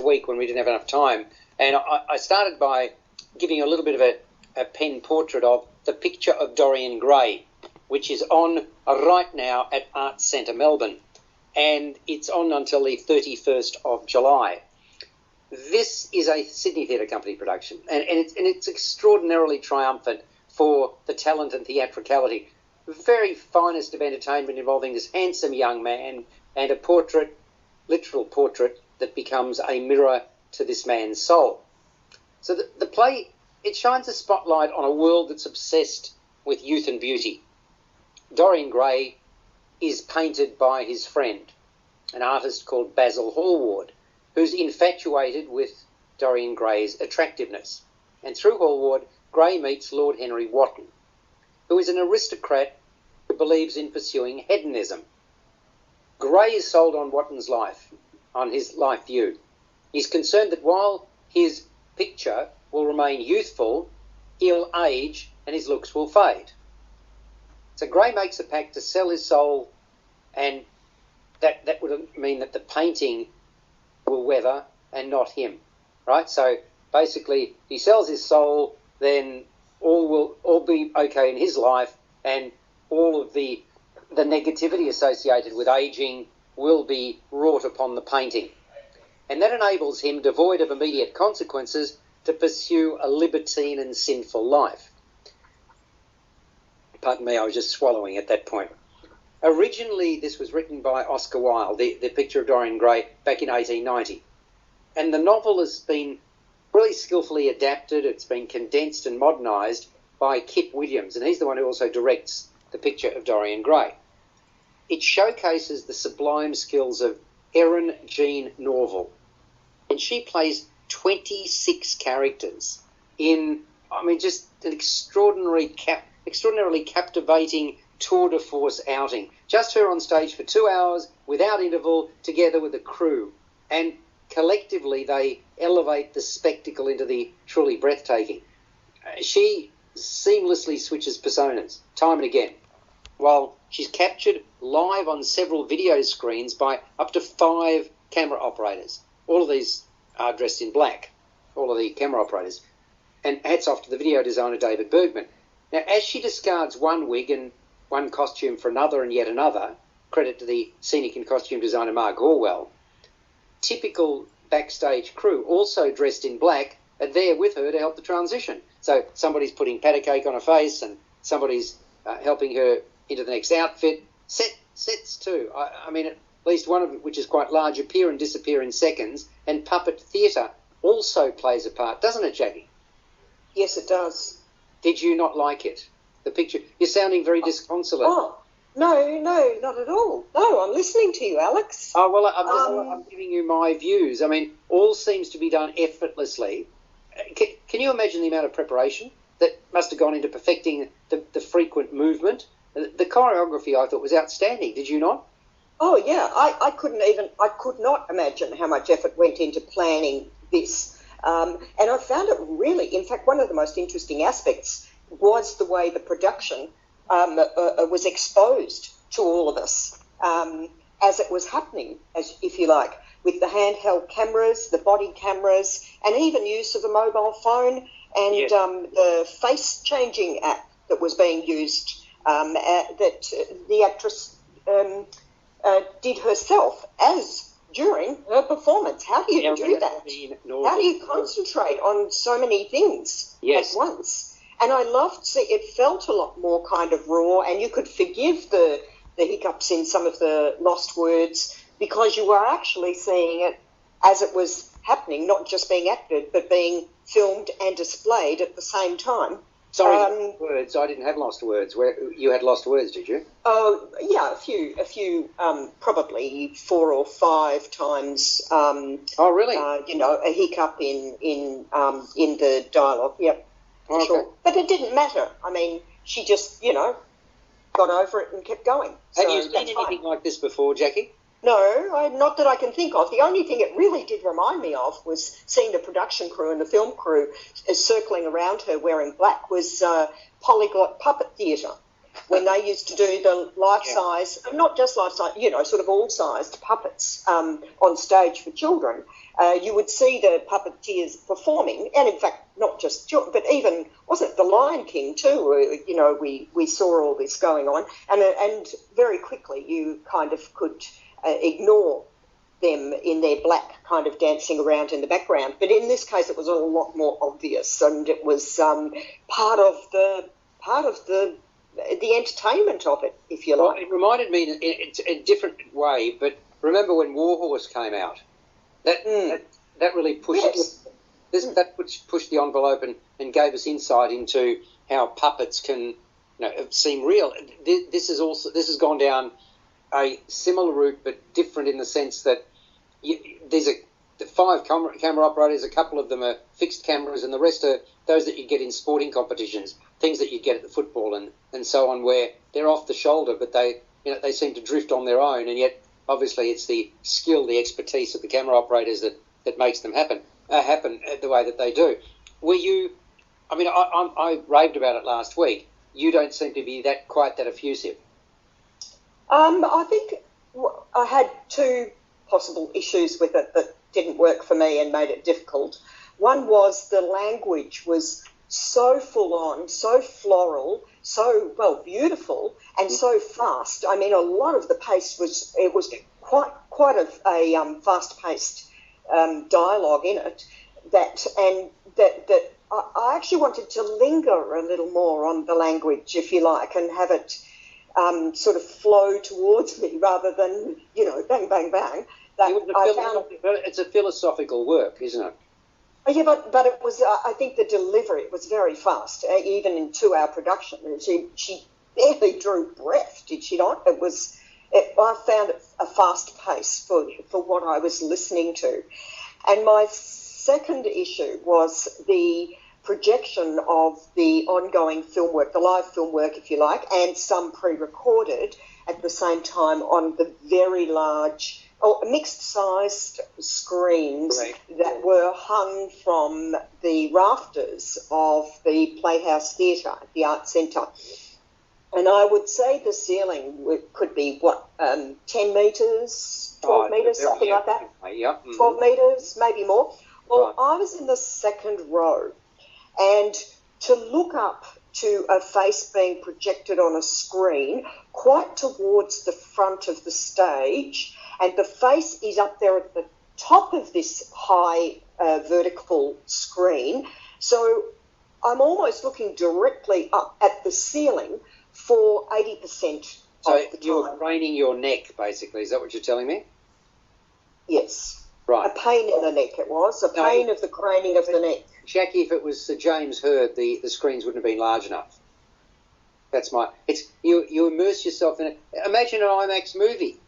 week when we didn't have enough time, and I started by giving you a little bit of a pen portrait of the picture of Dorian Gray, which is on right now at Arts Centre Melbourne, and it's on until the 31st of July. This is a Sydney Theatre Company production, and it's extraordinarily triumphant for the talent and theatricality. The very finest of entertainment involving this handsome young man and a portrait, literal portrait, that becomes a mirror to this man's soul. So the play, it shines a spotlight on a world that's obsessed with youth and beauty. Dorian Gray is painted by his friend, an artist called Basil Hallward, who's infatuated with Dorian Gray's attractiveness. And through Hallward, Gray meets Lord Henry Wotton, who is an aristocrat who believes in pursuing hedonism. Gray is sold on Wotton's life, on his life view. He's concerned that while his picture will remain youthful, he'll age and his looks will fade. So Gray makes a pact to sell his soul, and that would mean that the painting will weather and not him, right? So basically, he sells his soul, then all will be okay in his life, and all of the negativity associated with aging will be wrought upon the painting. And that enables him, devoid of immediate consequences, to pursue a libertine and sinful life. Pardon me, I was just swallowing at that point. Originally, this was written by Oscar Wilde, the picture of Dorian Gray, back in 1890. And the novel has been really skillfully adapted. It's been condensed and modernised by Kip Williams, and he's the one who also directs the picture of Dorian Gray. It showcases the sublime skills of Erin Jean Norval, and she plays 26 characters in, just an extraordinarily captivating tour de force outing. Just her on stage for 2 hours, without interval, together with a crew. And collectively, they elevate the spectacle into the truly breathtaking. She seamlessly switches personas, time and again, while she's captured live on several video screens by up to 5 camera operators. All of these are dressed in black, all of the camera operators. And hats off to the video designer, David Bergman. Now, as she discards one wig and one costume for another and yet another, credit to the scenic and costume designer Mark Orwell, typical backstage crew, also dressed in black, are there with her to help the transition. So somebody's putting patty cake on her face, and somebody's helping her into the next outfit. Sets too. At least one of them, which is quite large, appear and disappear in seconds, and puppet theatre also plays a part, doesn't it, Jacqui? Yes, it does. Did you not like it? The picture, you're sounding very disconsolate. Oh, no, not at all. No, I'm listening to you, Alex. Oh, well, I'm giving you my views. All seems to be done effortlessly. Can you imagine the amount of preparation that must have gone into perfecting the frequent movement? The choreography, I thought, was outstanding. Did you not? Oh, yeah. I could not imagine how much effort went into planning this. And I found it really, in fact, one of the most interesting aspects was the way the production was exposed to all of us as it was happening, as if you like, with the handheld cameras, the body cameras, and even use of a mobile phone, and yes, the face-changing app that was being used, that the actress did herself during her performance. How do you do that? How do you concentrate on so many things at once? And I loved it felt a lot more kind of raw, and you could forgive the hiccups in some of the lost words because you were actually seeing it as it was happening, not just being acted, but being filmed and displayed at the same time. Sorry, words. I didn't have lost words. Where you had lost words, did you? Oh, yeah, a few, probably 4 or 5 times. Oh, really? A hiccup in the dialogue. Yep. Okay. Sure. But it didn't matter. She just, got over it and kept going. Have you seen anything like this before, Jacqui? No, not that I can think of. The only thing it really did remind me of was seeing the production crew and the film crew circling around her wearing black was polyglot puppet theatre. when they used to do the life-size, not just life-size, sort of all-sized puppets on stage for children. You would see the puppeteers performing, and in fact, not just children, but even, wasn't it The Lion King too, where, we saw all this going on, and very quickly you kind of could ignore them in their black kind of dancing around in the background. But in this case, it was a lot more obvious, and it was part of the entertainment of it, if you like. Well, it reminded me in a different way, but remember when Warhorse came out? That really pushed that pushed the envelope and gave us insight into how puppets can seem real. This has gone down a similar route, but different in the sense that there's the 5 camera operators. A couple of them are fixed cameras, and the rest are those that you get in sporting competitions, things that you get at the football and so on, where they're off the shoulder, but they seem to drift on their own, and yet obviously it's the skill, the expertise of the camera operators that makes them happen the way that they do. Were you? I mean, I raved about it last week. You don't seem to be quite that effusive. I think I had 2 possible issues with it that didn't work for me and made it difficult. One was the language was so full on, so floral, so beautiful, and so fast. I mean, a lot of the pace was quite a fast-paced dialogue in it. That I actually wanted to linger a little more on the language, if you like, and have it sort of flow towards me rather than bang bang bang. It's a philosophical work, isn't it? Yeah, but it was. I think the delivery was very fast, even in 2-hour production. She barely drew breath, did she not? I found it a fast pace for what I was listening to. And my second issue was the projection of the ongoing film work, the live film work, if you like, and some pre-recorded at the same time on the very large mixed-sized screens that were hung from the rafters of the Playhouse Theatre, the Art Centre. And I would say the ceiling could be, 10 metres, 12 metres, something like that? Yeah. 12 metres, maybe more. Well, I was in the second row, and to look up to a face being projected on a screen quite towards the front of the stage, and the face is up there at the top of this high vertical screen. So I'm almost looking directly up at the ceiling for 80% of the time. You're craning your neck, basically. Is that what you're telling me? Yes. Right. A pain in the neck it was, of the craning of the neck. Jacqui, if it was Sir James Hurd, the screens wouldn't have been large enough. That's you immerse yourself in it. Imagine an IMAX movie,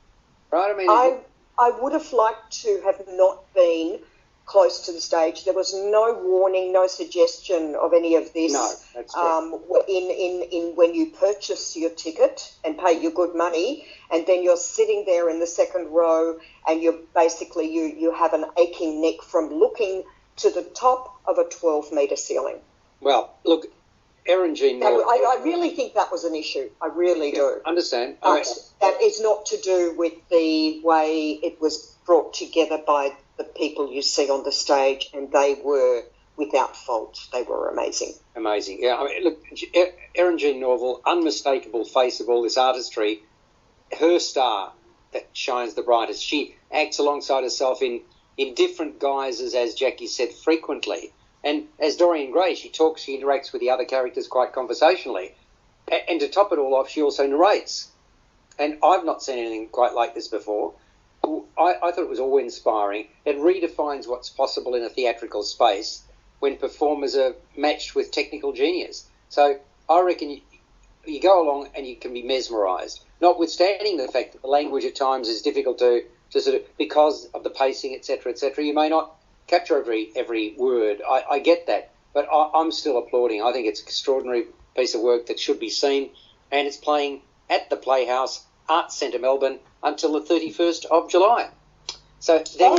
right? I mean, I would have liked to have not been close to the stage. There was no warning, no suggestion of any of this. No, that's correct. In when you purchase your ticket and pay your good money, and then you're sitting there in the second row, and you're basically you have an aching neck from looking to the top of a 12-metre ceiling. Well, look, Erin Jean North. I really think that was an issue. I really do. Understand. But that is not to do with the way it was brought together by the people you see on the stage, and they were without fault. They were amazing. Amazing. Yeah, I mean, look, Erin Jean Norval, unmistakable face of all this artistry, her star that shines the brightest. She acts alongside herself in different guises, as Jacqui said, frequently. And as Dorian Gray, she interacts with the other characters quite conversationally. And to top it all off, she also narrates. And I've not seen anything quite like this before. I thought it was awe-inspiring. It redefines what's possible in a theatrical space when performers are matched with technical genius. So I reckon you go along and you can be mesmerised, notwithstanding the fact that the language at times is difficult to sort of, because of the pacing, etc., you may not capture every word. I get that, but I'm still applauding. I think it's an extraordinary piece of work that should be seen, and it's playing at the Playhouse Arts Centre Melbourne until the 31st of July. So there